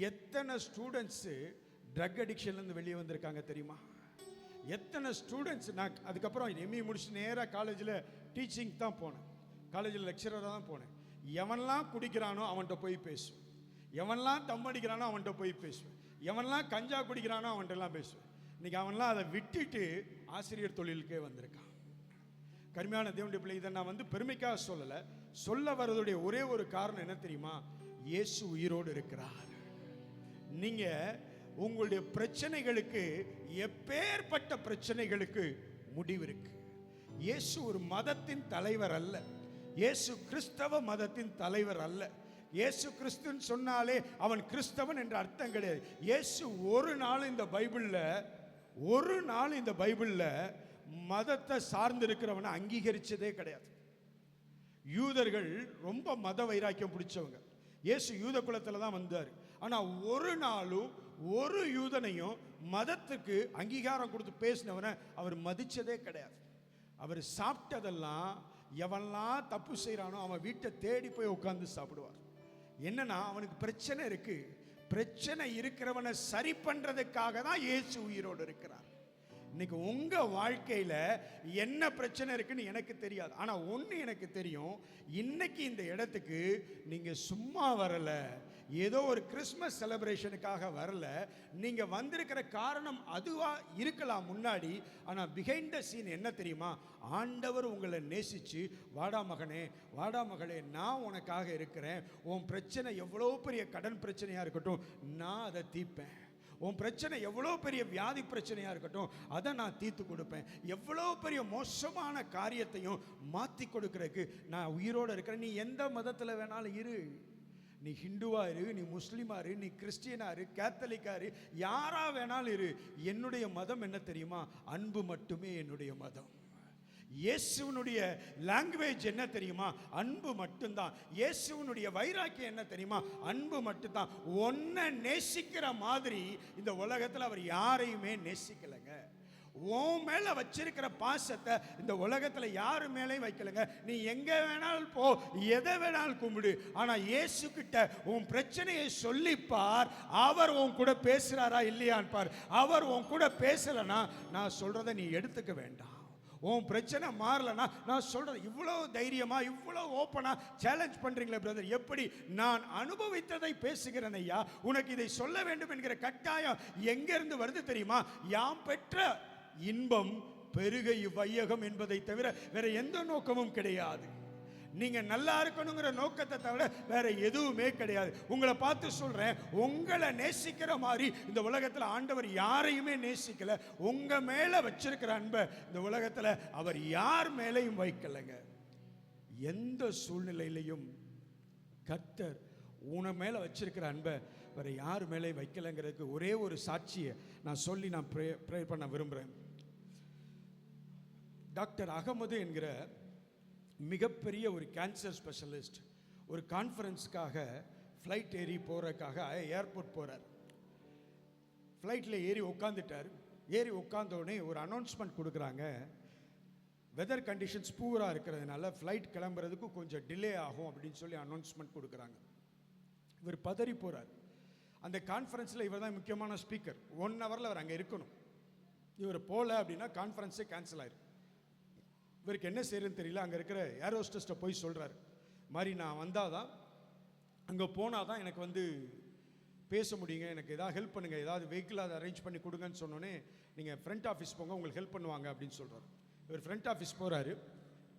எத்தனை ஸ்டூடெண்ட்ஸு ட்ரக் அடிக்ஷன்லேருந்து வெளியே வந்திருக்காங்க தெரியுமா? எத்தனை ஸ்டூடெண்ட்ஸ். நான் அதுக்கப்புறம் எம்இ முடிச்சு நேராக காலேஜில் டீச்சிங் தான் போனேன், காலேஜில் லெக்சராக தான் போனேன். எவன்லாம் குடிக்கிறானோ அவன்கிட்ட போய் பேசுவேன், எவன்லாம் தம் அடிக்கிறானோ அவன்கிட்ட போய் பேசுவேன், எவன்லாம் கஞ்சா குடிக்கிறானோ அவன்கிட்டலாம் பேசுவேன். இன்னைக்கு அவன்லாம் அதை விட்டுட்டு ஆசிரியர் தொழிலுக்கே வந்திருக்கான். கருமையான தேவனுடைய பிள்ளை, இதை நான் பெருமைக்காக சொல்லலை. சொல்ல வர்றதுடைய ஒரே ஒரு காரணம் என்ன தெரியுமா? இயேசு உயிரோடு இருக்கிறார். நீங்க உங்களுடைய பிரச்சனைகளுக்கு, எப்பேற்பட்ட பிரச்சனைகளுக்கு முடிவு இருக்கு. இயேசு ஒரு மதத்தின் தலைவர் அல்ல. இயேசு கிறிஸ்தவ மதத்தின் தலைவர் அல்ல. இயேசு கிறிஸ்துன்னு சொன்னாலே அவன் கிறிஸ்தவன் என்ற அர்த்தம் கிடையாது. இயேசு ஒரு நாள் இந்த பைபிள்ல மதத்தை சார்ந்திருக்கிறவனை அங்கீகரிச்சதே கிடையாது. யூதர்கள் ரொம்ப மத வைராக்கியம் பிடிச்சவங்க. இயேசு யூத குலத்துல தான் வந்தார். ஆனா ஒரு நாளும் ஒரு யூதனையும் மதத்துக்கு அங்கீகாரம் கொடுத்து பேசினவனை அவர் மதிச்சதே கிடையாது. அவர் சாப்பிட்டதெல்லாம், எவன்லாம் தப்பு செய்யறானோ அவன் வீட்டை தேடி போய் உட்கார்ந்து சாப்பிடுவார். என்னன்னா அவனுக்கு பிரச்சனை இருக்கு. பிரச்சனை இருக்கிறவனை சரி பண்றதுக்காக தான் இயேசு உயிரோடு இருக்கிறார். இன்னைக்கு உங்க வாழ்க்கையில என்ன பிரச்சனை இருக்குன்னு எனக்கு தெரியாது. ஆனா ஒண்ணு எனக்கு தெரியும், இன்னைக்கு இந்த இடத்துக்கு நீங்க சும்மா வரல, ஏதோ ஒரு கிறிஸ்மஸ் செலிப்ரேஷனுக்காக வரல. நீங்க வந்திருக்கிற காரணம் அதுவா இருக்கலாம் முன்னாடி. ஆனா பிஹைண்ட் த சீன் என்ன தெரியுமா? ஆண்டவர் உங்களை நேசிச்சு, வாடா மகனே, வாடா மகளே, நான் உனக்காக இருக்கிறேன். உன் பிரச்சனை எவ்வளோ பெரிய கடன் பிரச்சனையா இருக்கட்டும், நான் அதை தீர்ப்பேன். உன் பிரச்சனை எவ்வளோ பெரிய வியாதி பிரச்சனையா இருக்கட்டும், அதை நான் தீர்த்து கொடுப்பேன். எவ்வளோ பெரிய மோசமான காரியத்தையும் மாற்றி கொடுக்கறதுக்கு நான் உயிரோடு இருக்கிறேன். நீ எந்த மதத்தில் வேணாலும் இரு. நீ ஹிந்துவா இரு, நீ முஸ்லீமா இரு, நீ கிறிஸ்டியனா இரு, கேத்தலிக்கா இரு, யாரா வேணாலும் இரு. என்னுடைய மதம் என்ன தெரியுமா? அன்பு மட்டுமே என்னுடைய மதம். இயேசுவனுடைய லாங்குவேஜ் என்ன தெரியுமா? அன்பு மட்டும்தான். இயேசுவனுடைய வைராக்கியம் என்ன தெரியுமா? அன்பு மட்டும்தான். ஒன்ன நேசிக்கிற மாதிரி இந்த உலகத்தில் அவர் யாரையுமே நேசிக்கலைங்க. உன் மேல வச்சிருக்கிற பாசத்தை இந்த உலகத்துல யாரு மேலேயும் வைக்கலங்க. நீ எங்க வேணாலும் போ, எதை வேணாலும் கும்பிடு, ஆனா இயேசு கிட்ட உன் பிரச்சனையை சொல்லிப்பார். அவர் உன் கூட பேசுறாரா இல்லையான்னு பார். அவர் உன் கூட பேசலனா நான் சொல்றதை நீ எடுத்துக்க வேண்டாம். உன் பிரச்சனை மாறலனா நான் சொல்றது. இவ்வளவு தைரியமா, இவ்வளவு ஓப்பனா சேலஞ்ச் பண்றீங்களே பிரதர், எப்படி? நான் அனுபவித்ததை பேசுகிறேன் ஐயா. உனக்கு இதை சொல்ல வேண்டும் என்கிற கட்டாயம் எங்க இருந்து வருது தெரியுமா? யாம் பெற்ற இன்பம் பெருக இவ்வையகம் என்பதை தவிர வேற எந்த நோக்கமும் கிடையாது. நீங்க நல்லா இருக்கணுங்கிற நோக்கத்தை தவிர வேற எதுவுமே கிடையாது. உங்களை பார்த்து சொல்றேன், உங்களை நேசிக்கிற மாதிரி இந்த உலகத்தில் ஆண்டவர் யாரையுமே நேசிக்கல. உங்க மேல வச்சிருக்கிற அன்பை இந்த உலகத்தில் அவர் யார் மேலையும் வைக்கலைங்க. எந்த சூழ்நிலையிலையும் கர்த்தர் உன மேல வச்சிருக்கிற அன்பை வேற யார் மேலே வைக்கலைங்கிறதுக்கு ஒரே ஒரு சாட்சியை நான் சொல்லி நான் ப்ரே பண்ண விரும்புகிறேன். டாக்டர் அகமது என்கிற மிகப்பெரிய ஒரு கேன்சர் ஸ்பெஷலிஸ்ட் ஒரு கான்ஃபரன்ஸ்க்காக ஃப்ளைட் ஏறி போகிறதுக்காக ஏர்போர்ட் போகிறார். ஃப்ளைட்டில் ஏறி உட்காந்துட்டார். ஏறி உட்காந்தோடனே ஒரு அனௌன்ஸ்மெண்ட் கொடுக்குறாங்க. வெதர் கண்டிஷன்ஸ் பூராக இருக்கிறதுனால ஃப்ளைட் கிளம்புறதுக்கு கொஞ்சம் டிலே ஆகும் அப்படின்னு சொல்லி அனௌன்ஸ்மெண்ட் கொடுக்குறாங்க. இவர் பதறி போகிறார். அந்த கான்ஃபரன்ஸில் இவர் தான் முக்கியமான ஸ்பீக்கர். 1 ஹவரில் அவர் அங்கே இருக்கணும். இவர் போகல அப்படின்னா கான்ஃபரன்ஸே கேன்சல் ஆயிரும். இவருக்கு என்ன செய்யறதுன்னு தெரியல. அங்கே இருக்கிற ஏர் ஹோஸ்டஸ்ட்டை போய் சொல்கிறார், மாதிரி நான் வந்தால் தான், அங்கே போனால் தான் எனக்கு பேச முடியுங்க, எனக்கு ஏதாவது ஹெல்ப் பண்ணுங்கள், ஏதாவது வெஹிக்கிள் அதை அரேஞ்ச் பண்ணி கொடுங்கன்னு சொன்னோன்னே, நீங்கள் ஃப்ரண்ட் ஆஃபீஸ் போங்க, உங்களுக்கு ஹெல்ப் பண்ணுவாங்க அப்படின்னு சொல்கிறார். இவர் ஃப்ரண்ட் ஆஃபீஸ் போகிறாரு.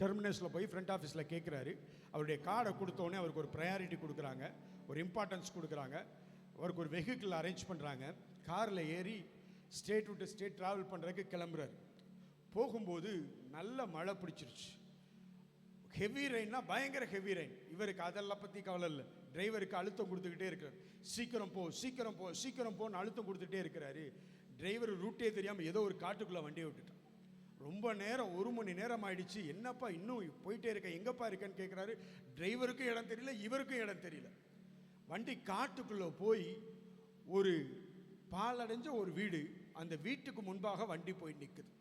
டெர்மினஸில் போய் ஃப்ரண்ட் ஆஃபீஸில் கேட்குறாரு. அவருடைய கார்டை கொடுத்தோடனே அவருக்கு ஒரு ப்ரையாரிட்டி கொடுக்குறாங்க, ஒரு இம்பார்ட்டன்ஸ் கொடுக்குறாங்க. அவருக்கு ஒரு வெஹிக்கிள் அரேஞ்ச் பண்ணுறாங்க. காரில் ஏறி ஸ்டேட் விட்டு ஸ்டேட் ட்ராவல் பண்ணுறதுக்கு கிளம்புறாரு. போகும்போது நல்ல மழை பிடிச்சிருச்சு. ஹெவி ரெயின்னா பயங்கர ஹெவி ரெயின். இவருக்கு அதெல்லாம் பற்றி கவலை இல்லை. டிரைவருக்கு அழுத்தம் கொடுத்துக்கிட்டே இருக்கிறார். சீக்கிரம் போ, சீக்கிரம் போ, சீக்கிரம் போன்னு அழுத்தம் கொடுத்துட்டே இருக்கிறாரு. டிரைவர் ரூட்டே தெரியாமல் ஏதோ ஒரு காட்டுக்குள்ளே வண்டியை விட்டுட்டான். ரொம்ப நேரம், 1 மணி நேரம் ஆயிடுச்சு. என்னப்பா இன்னும் போயிட்டே இருக்க, எங்கப்பா இருக்கேன்னு கேட்குறாரு. டிரைவருக்கும் இடம் தெரியல, இவருக்கும் இடம் தெரியல. வண்டி காட்டுக்குள்ளே போய் ஒரு பாலடைஞ்ச ஒரு வீடு, அந்த வீட்டுக்கு முன்பாக வண்டி போய் நிற்குது.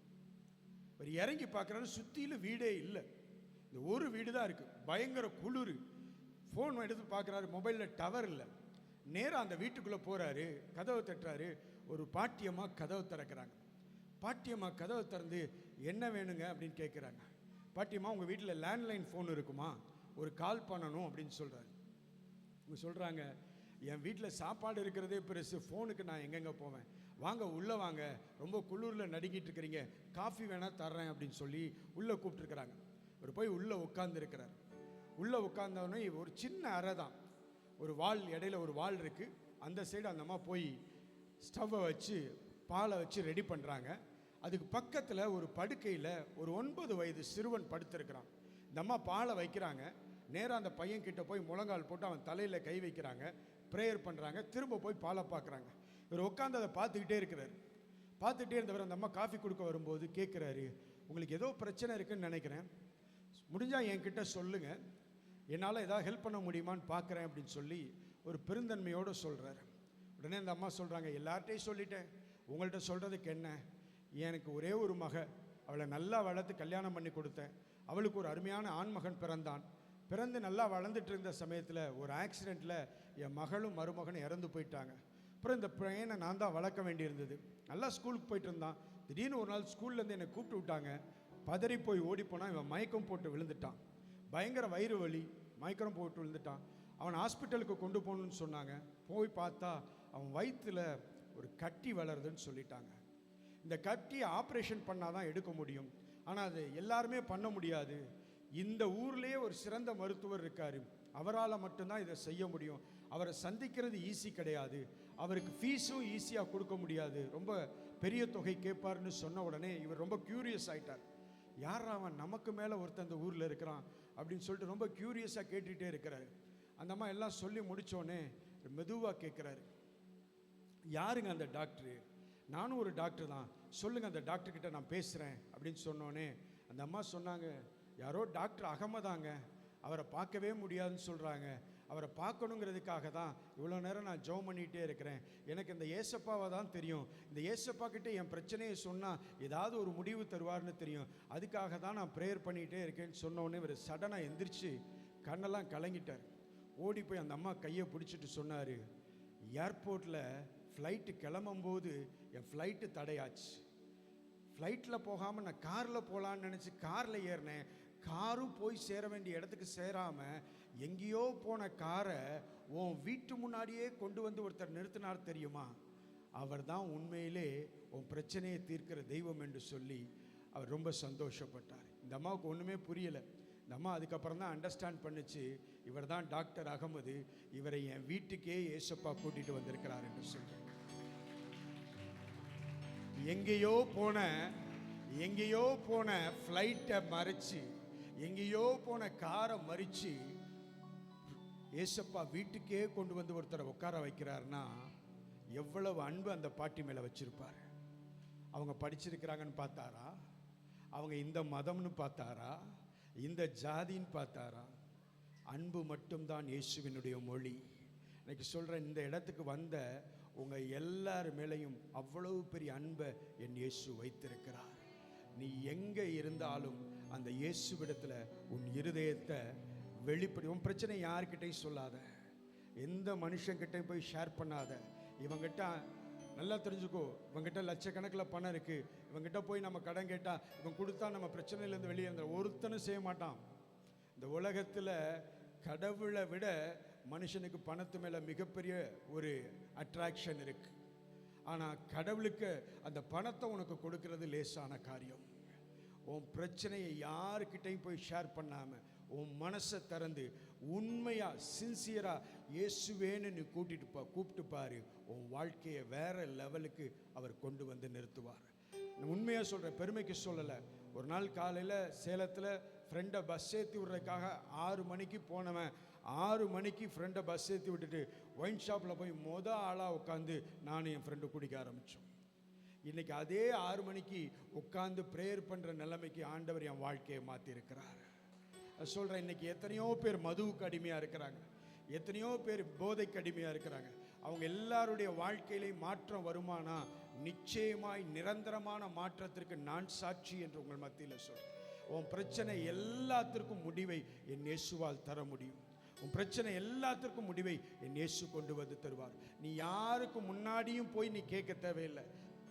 ஒரு இறங்கி பார்க்குறாரு, சுற்றிலும் வீடே இல்லை. இந்த ஒரு வீடு தான் இருக்குது. பயங்கர குளிர். ஃபோன் எடுத்து பார்க்குறாரு, மொபைலில் டவர் இல்லை. நேராக அந்த வீட்டுக்குள்ளே போகிறாரு. கதவை தட்டுறாரு. ஒரு பாட்டியம்மா கதவை திறக்கிறாங்க. பாட்டியம்மா கதவை திறந்து என்ன வேணுங்க அப்படின்னு கேட்குறாங்க. பாட்டியம்மா, உங்கள் வீட்டில் லேண்ட்லைன் ஃபோன் இருக்குமா, ஒரு கால் பண்ணணும் அப்படின்னு சொல்கிறாரு. இவங்க சொல்கிறாங்க, என் வீட்டில் சாப்பாடு இருக்கிறதே பெருசு, ஃபோனுக்கு நான் எங்கெங்கே போவேன். வாங்க உள்ளே வாங்க, ரொம்ப குளிரில் நடுங்கிட்டு இருக்கிறீங்க, காஃபி வேணால் தர்றேன் அப்படின்னு சொல்லி உள்ளே கூப்பிட்டுருக்குறாங்க. இவர் போய் உள்ளே உட்காந்துருக்கிறார். உள்ளே உட்காந்தவொடனே ஒரு சின்ன அறை தான், ஒரு வால், இடையில ஒரு வால் இருக்குது. அந்த சைடு அந்த அம்மா போய் ஸ்டவ்வை வச்சு பாலை வச்சு ரெடி பண்ணுறாங்க. அதுக்கு பக்கத்தில் ஒரு படுக்கையில் ஒரு 9 வயது சிறுவன் படுத்திருக்கிறான். இந்த அம்மா பாலை வைக்கிறாங்க. நேராக அந்த பையன் கிட்ட போய் முழங்கால் போட்டு அவன் தலையில் கை வைக்கிறாங்க, ப்ரேயர் பண்ணுறாங்க. திரும்ப போய் பாலை பார்க்குறாங்க. இவர் உட்காந்து அதை பார்த்துக்கிட்டே இருக்கிறார். பார்த்துக்கிட்டே இருந்தவர் அந்த அம்மா காஃபி கொடுக்க வரும்போது கேட்குறாரு, உங்களுக்கு ஏதோ பிரச்சனை இருக்குன்னு நினைக்கிறேன், முடிஞ்சால் என்கிட்ட சொல்லுங்கள், என்னால் ஏதாவது ஹெல்ப் பண்ண முடியுமான்னு பார்க்குறேன் அப்படின்னு சொல்லி ஒரு பெருந்தன்மையோடு சொல்கிறாரு. உடனே அந்த அம்மா சொல்கிறாங்க, எல்லார்ட்டையும் சொல்லிட்டேன், உங்கள்கிட்ட சொல்கிறதுக்கு என்ன, எனக்கு ஒரே ஒரு மக, அவளை நல்லா வளர்த்து கல்யாணம் பண்ணி கொடுத்தேன். அவளுக்கு ஒரு அருமையான ஆண்மகன் பிறந்தான். பிறந்து நல்லா வளர்ந்துட்டு இருந்த சமயத்தில் ஒரு ஆக்சிடெண்ட்டில் என் மகளும் மருமகனும் இறந்து போயிட்டாங்க. அப்புறம் இந்த பையனை நான் தான் வளர்க்க வேண்டியிருந்தது. நல்லா ஸ்கூலுக்கு போயிட்டு இருந்தான். திடீர்னு ஒரு நாள் ஸ்கூல்லேருந்து என்னை கூப்பிட்டு விட்டாங்க. பதறி போய் ஓடி போனால் இவன் மயக்கம் போட்டு விழுந்துட்டான். பயங்கர வயிறு வலி, மயக்கம் போட்டு விழுந்துட்டான். அவன் ஹாஸ்பிட்டலுக்கு கொண்டு போகணுன்னு சொன்னாங்க. போய் பார்த்தா அவன் வயிற்றில் ஒரு கட்டி வளருதுன்னு சொல்லிட்டாங்க. இந்த கட்டி ஆப்ரேஷன் பண்ணால் தான் எடுக்க முடியும், ஆனால் அது எல்லாருமே பண்ண முடியாது. இந்த ஊர்லேயே ஒரு சிறந்த மருத்துவர் இருக்கார், அவரால் மட்டும்தான் இதை செய்ய முடியும். அவரை சந்திக்கிறது ஈஸி கிடையாது, அவருக்கு ஃபீஸும் ஈஸியாக கொடுக்க முடியாது, ரொம்ப பெரிய தொகை கேட்பார்னு சொன்ன உடனே இவர் ரொம்ப க்யூரியஸ் ஆகிட்டார். யார் அவன், நமக்கு மேலே ஒருத்தன் அந்த ஊரில் இருக்கிறான் அப்படின்னு சொல்லிட்டு ரொம்ப க்யூரியஸாக கேட்டுகிட்டே இருக்கிறாரு. அந்த அம்மா எல்லாம் சொல்லி முடித்தோடனே மெதுவாக கேட்குறாரு, யாருங்க அந்த டாக்டரு? நானும் ஒரு டாக்டர் தான், சொல்லுங்கள், அந்த டாக்டர்கிட்ட நான் பேசுகிறேன் அப்படின்னு சொன்னோடனே அந்த அம்மா சொன்னாங்க, யாரோ டாக்டர் அகமதாங்க, அவரை பார்க்கவே முடியாதுன்னு சொல்கிறாங்க, அவரை பார்க்கணுங்கிறதுக்காக தான் இவ்வளோ நேரம் நான் ஜெபம் பண்ணிகிட்டே இருக்கிறேன். எனக்கு இந்த ஏசப்பாவை தான் தெரியும், இந்த ஏசப்பா கிட்டே என் பிரச்சனையை சொன்னால் ஏதாவது ஒரு முடிவு தருவார்னு தெரியும், அதுக்காக தான் நான் ப்ரேயர் பண்ணிகிட்டே இருக்கேன்னு சொன்னோடனே இவர் சடனாக எந்திரிச்சு கண்ணெல்லாம் கலங்கிட்டார். ஓடி போய் அந்த அம்மா கையை பிடிச்சிட்டு சொன்னார், ஏர்போர்ட்டில் ஃப்ளைட்டு கிளம்பும்போது என் ஃப்ளைட்டு தடையாச்சு, ஃப்ளைட்டில் போகாமல் நான் காரில் போகலான்னு நினச்சி காரில் ஏறினேன், காரும் போய் சேர வேண்டிய இடத்துக்கு சேராமல் எங்கேயோ போன காரை உன் வீட்டு முன்னாடியே கொண்டு வந்து ஒருத்தர் நிறுத்தினார் தெரியுமா, அவர் தான் உண்மையிலே உன் பிரச்சனையை தீர்க்கிற தெய்வம் என்று சொல்லி அவர் ரொம்ப சந்தோஷப்பட்டார். இந்த அம்மாவுக்கு ஒன்றுமே புரியலை. இந்த அம்மா அதுக்கப்புறம் தான் அண்டர்ஸ்டாண்ட் பண்ணிச்சு, இவர் தான் டாக்டர் அகமது, இவரை என் வீட்டுக்கே ஏசப்பா கூட்டிகிட்டு வந்திருக்கிறார் என்று சொல்லி. எங்கேயோ போன ஃப்ளைட்டை மறைச்சு, எங்கேயோ போன காரை மறித்து ஏசப்பா வீட்டுக்கே கொண்டு வந்து ஒருத்தரை உட்கார வைக்கிறாருன்னா எவ்வளவு அன்பு அந்த பாட்டி மேலே வச்சிருப்பார். அவங்க படிச்சிருக்கிறாங்கன்னு பார்த்தாரா, அவங்க இந்த மதம்னு பார்த்தாரா, இந்த ஜாதின்னு பார்த்தாரா? அன்பு மட்டும்தான் இயேசுவினுடைய மொழி. இன்னைக்கு சொல்கிறேன், இந்த இடத்துக்கு வந்த உங்கள் எல்லார் மேலேயும் அவ்வளவு பெரிய அன்பை என் இயேசு வைத்திருக்கிறார். நீ எங்கே இருந்தாலும் அந்த இயேசுவிடத்தில் உன் இருதயத்தை வெளிப்படி, உன் பிரச்சனை யார்கிட்டையும் சொல்லாத, எந்த மனுஷங்கிட்டையும் போய் ஷேர் பண்ணாத. இவங்கிட்ட நல்லா தெரிஞ்சுக்கோ, இவங்கிட்ட லட்சக்கணக்கில் பணம் இருக்குது, இவங்கிட்ட போய் நம்ம கடன் கேட்டால் இவன் கொடுத்தா நம்ம பிரச்சனையிலேருந்து வெளியே இருந்த ஒருத்தனும் செய்ய மாட்டான். இந்த உலகத்தில் கடவுளை விட மனுஷனுக்கு பணத்து மேலே மிகப்பெரிய ஒரு அட்ராக்ஷன் இருக்குது. ஆனால் கடவுளுக்கு அந்த பணத்தை உனக்கு கொடுக்கறது லேசான காரியம். உன் பிரச்சனையை யாருக்கிட்டையும் போய் ஷேர் பண்ணாமல் உன் மனசை திறந்து உண்மையாக சின்சியராக இயேசுவேன்னு நீ கூப்பிட்டு பாரு, உன் வாழ்க்கையை வேற லெவலுக்கு அவர் கொண்டு வந்து நிறுத்துவார். உண்மையாக சொல்கிற, பெருமைக்கு சொல்லலை. ஒரு நாள் காலையில் சேலத்தில் ஃப்ரெண்டை பஸ் ஏற்றி விடுறதுக்காக 6 மணிக்கு போனவன் 6 மணிக்கு ஃப்ரெண்டை பஸ் ஏற்றி விட்டுட்டு ஒயின் ஷாப்பில் போய் ஆளாக உட்காந்து நானும் என் ஃப்ரெண்டு குடிக்க ஆரம்பித்தோம். இன்றைக்கி அதே 6 மணிக்கு உட்காந்து ப்ரேயர் பண்ணுற நிலைமைக்கு ஆண்டவர் என் வாழ்க்கையை மாற்றிருக்கிறார். சொல்கிறேன், இன்றைக்கி எத்தனையோ பேர் மதுவுக்கு அடிமையாக இருக்கிறாங்க, எத்தனையோ பேர் போதைக்கு அடிமையாக இருக்கிறாங்க. அவங்க எல்லாருடைய வாழ்க்கையிலையும் மாற்றம் வருமானா, நிச்சயமாய் நிரந்தரமான மாற்றத்திற்கு நான் சாட்சி என்று உங்கள் மத்தியில் சொல்கிறேன். உன் பிரச்சனை எல்லாத்திற்கும் முடிவை என் இயேசுவால் தர முடியும். உன் பிரச்சனை எல்லாத்திற்கும் முடிவை என் இயேசு கொண்டு வந்து தருவார். நீ யாருக்கு முன்னாடியும் போய் நீ கேட்க தேவையில்லை,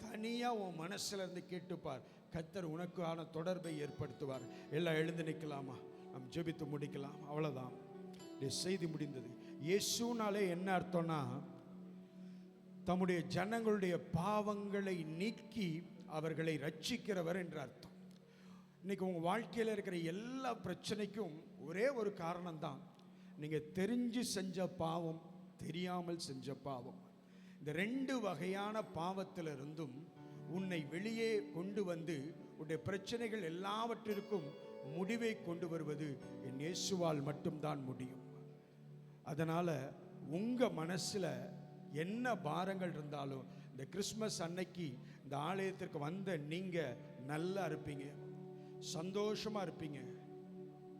தனியாக உன் மனசில் இருந்து கேட்டுப்பார், கர்த்தர் உனக்கான தொடர்பை ஏற்படுத்துவார். எல்லாம் எழுந்து நிற்கலாமா? நம் ஜெபித்து முடிக்கலாம். அவ்வளோதான், செய்தி முடிந்தது. இயேசுனாலே என்ன அர்த்தம்னா, தம்முடைய ஜனங்களுடைய பாவங்களை நீக்கி அவர்களை ரட்சிக்கிறவர் என்ற அர்த்தம். இன்னைக்கு உங்கள் வாழ்க்கையில் இருக்கிற எல்லா பிரச்சனைக்கும் ஒரே ஒரு காரணம்தான், நீங்கள் தெரிஞ்சு செஞ்ச பாவம், தெரியாமல் செஞ்ச பாவம். இந்த 2 வகையான பாவத்திலிருந்தும் உன்னை வெளியே கொண்டு வந்து உன்னுடைய பிரச்சனைகள் எல்லாவற்றிற்கும் முடிவை கொண்டு வருவது என் இயேசுவால் மட்டும்தான் முடியும். அதனால் உங்கள் மனசில் என்ன பாரங்கள் இருந்தாலும் இந்த கிறிஸ்மஸ் அன்னைக்கு இந்த ஆலயத்திற்கு வந்த நீங்கள் நல்லா இருப்பீங்க, சந்தோஷமாக இருப்பீங்க.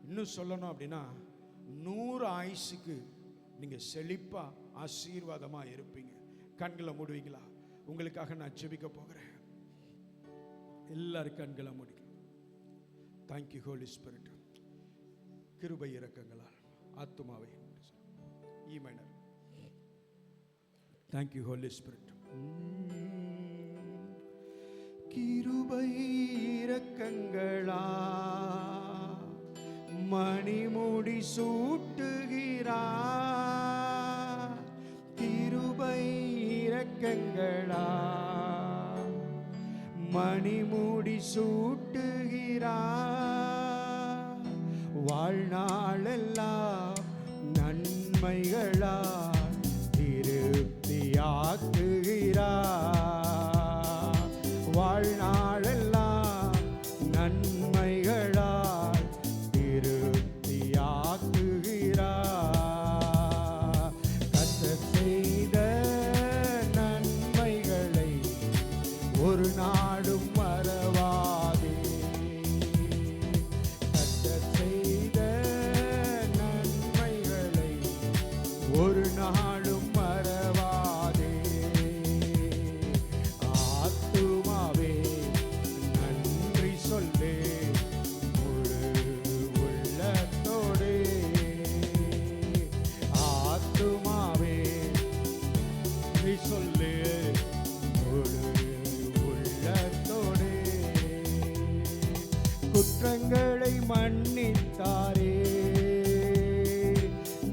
இன்னும் சொல்லணும் அப்படின்னா 100 ஆயுசுக்கு நீங்கள் செழிப்பாக ஆசீர்வாதமாக இருப்பீங்க. கண்களை மூடுவீங்களா? உங்களுக்காக நான் ஜெபிக்க போகிறேன். எல்லாரும் கண்களை மூடி. Thank you holy spirit. கிருபை இரக்கங்களால் ஆத்துமாவை ஈ மைனர். Thank you holy spirit. கிருபை இரக்கங்களால் மணிமுடி சூட்டுகிறார். கிருபை இரக்கங்களால் மணிமுடி சூட்டுகிறார். வாழ்நாளெல்லாம் நன்மைகளால் திருப்தியாக்குகிறார். வாழ்நாளெல்லாம் நன்மைகளால் திருப்தியாக்குகிறார். கர்த்தர் செய்த நன்மைகளை ஒரு நாடும் மறவாதே. கர்த்தர் செய்த நன்மைகளை ஒரு நாளும் மறவாதே. ஆத்துமாவே நன்றி சொல்லு முழு உள்ளத்தோடு. ஆத்துமாவே நன்றி சொல்லு முழு உள்ளத்தோடு. குற்றங்களை மன்னித்தாரே,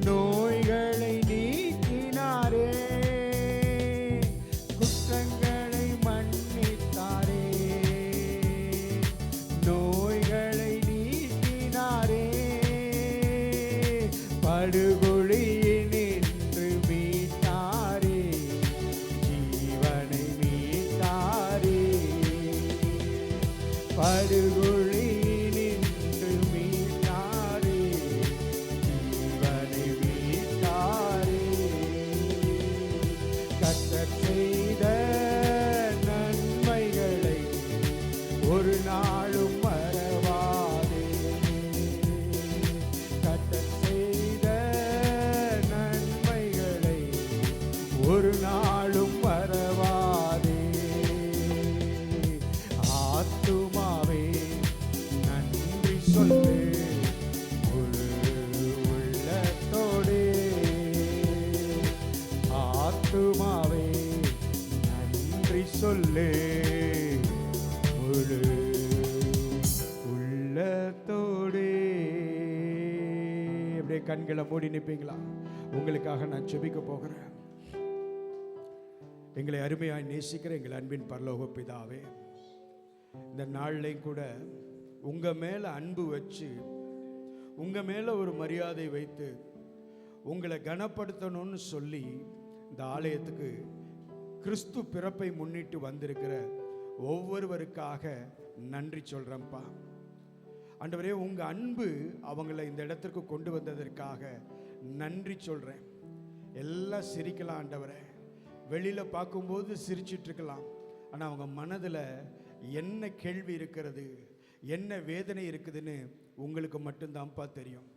நோய்களை நீக்கினாரே. குற்றங்களை மன்னித்தாரே, நோய்களை நீக்கினாரே. படுகொழியினின்று மீட்டாரே, ஜீவனை மீட்டாரே. படுகொழியினின்று மீட்டாரே, ஜீவனை மீட்டாரே. கர்த்தர் செய்த நன்மைகளை ஒரு நாளும் மறவாதே. கர்த்தர் செய்த நன்மைகளை ஒரு நாளும் மறவாதே. ஆத்துமாவே நன்றி சொல்லு முழு உள்ளத்தோடு. ஆத்துமாவே நன்றி சொல்லு முழு உள்ளத்தோடு. அப்படியே கண்களை மூடி நிற்பீங்களா? உங்களுக்காக நான் ஜெபிக்க போகிறேன். எங்களை அருமையாய் நேசிக்கிற எங்கள் அன்பின் பரலோக பிதாவே, இந்த நாள்லையும் கூட உங்கள் மேலே அன்பு வச்சு, உங்கள் மேலே ஒரு மரியாதை வைத்து உங்களை கனப்படுத்தணும்னு சொல்லி இந்த ஆலயத்துக்கு கிறிஸ்து பிறப்பை முன்னிட்டு வந்திருக்கிற ஒவ்வொருவருக்காக நன்றி சொல்கிறேன்ப்பா. ஆண்டவரே, உங்கள் அன்பு அவங்கள இந்த இடத்திற்கு கொண்டு வந்ததற்காக நன்றி சொல்கிறேன். எல்லாம் சிரிக்கலாம் ஆண்டவரே, வெளியில் பார்க்கும்போது சிரிச்சிட்ருக்கலாம், ஆனால் அவங்க மனதில் என்ன கேள்வி இருக்கிறது, என்ன வேதனை இருக்குதுன்னு உங்களுக்கு மட்டும்தான்ப்பா தெரியும்.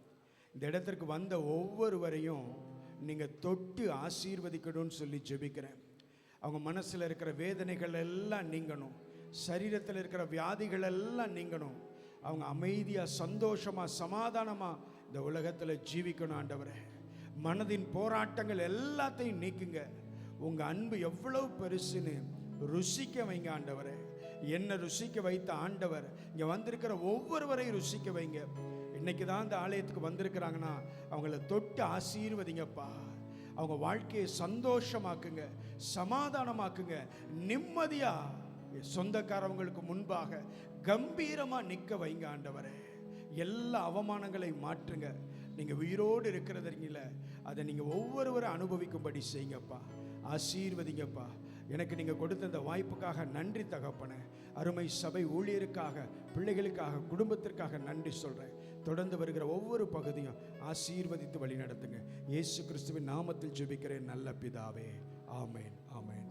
இந்த இடத்திற்கு வந்த ஒவ்வொருவரையும் நீங்கள் தொட்டு ஆசீர்வதிக்கணும்னு சொல்லி ஜெபிக்கிறேன். அவங்க மனசில் இருக்கிற வேதனைகள் எல்லாம் நீங்கணும், சரீரத்தில் இருக்கிற வியாதிகள் எல்லாம் நீங்கணும். அவங்க அமைதியாக, சந்தோஷமாக, சமாதானமாக இந்த உலகத்தில் ஜீவிக்கணும் ஆண்டவரே. மனதின் போராட்டங்கள் எல்லாத்தையும் நீக்குங்க. உங்கள் அன்பு எவ்வளவு பெருசுன்னு ருசிக்க வைங்க ஆண்டவரே. என்ன ருசிக்க வைத்த ஆண்டவர் இங்கே வந்திருக்கிற ஒவ்வொருவரையும் ருசிக்க வைங்க. இன்னைக்கு தான் இந்த ஆலயத்துக்கு வந்திருக்கிறாங்கன்னா அவங்கள தொட்டு ஆசீர்வதிங்கப்பா. அவங்க வாழ்க்கையை சந்தோஷமாக்குங்க, சமாதானமாக்குங்க. நிம்மதியா சொந்தக்காரவங்களுக்கு முன்பாக கம்பீரமா நிற்க வைங்க ஆண்டவரே. எல்லா அவமானங்களை மாற்றுங்க. நீங்க உயிரோடு இருக்கிறதுல அதை நீங்க ஒவ்வொருவரும் அனுபவிக்கும்படி செய்யுங்கப்பா. ஆசீர்வதிங்கப்பா. எனக்கு நீங்க கொடுத்த இந்த வாய்ப்புக்காக நன்றி தகப்பனே. அருமை சபை ஊழியருக்காக, பிள்ளைகளுக்காக, குடும்பத்திற்காக நன்றி சொல்றேன். தொடர்ந்து வருகிற ஒவ்வொரு பகுதியும் ஆசீர்வதித்து வழி நடத்துங்க. இயேசு கிறிஸ்துவின் நாமத்தில் ஜெபிக்கிறேன் நல்ல பிதாவே. ஆமேன், ஆமேன்.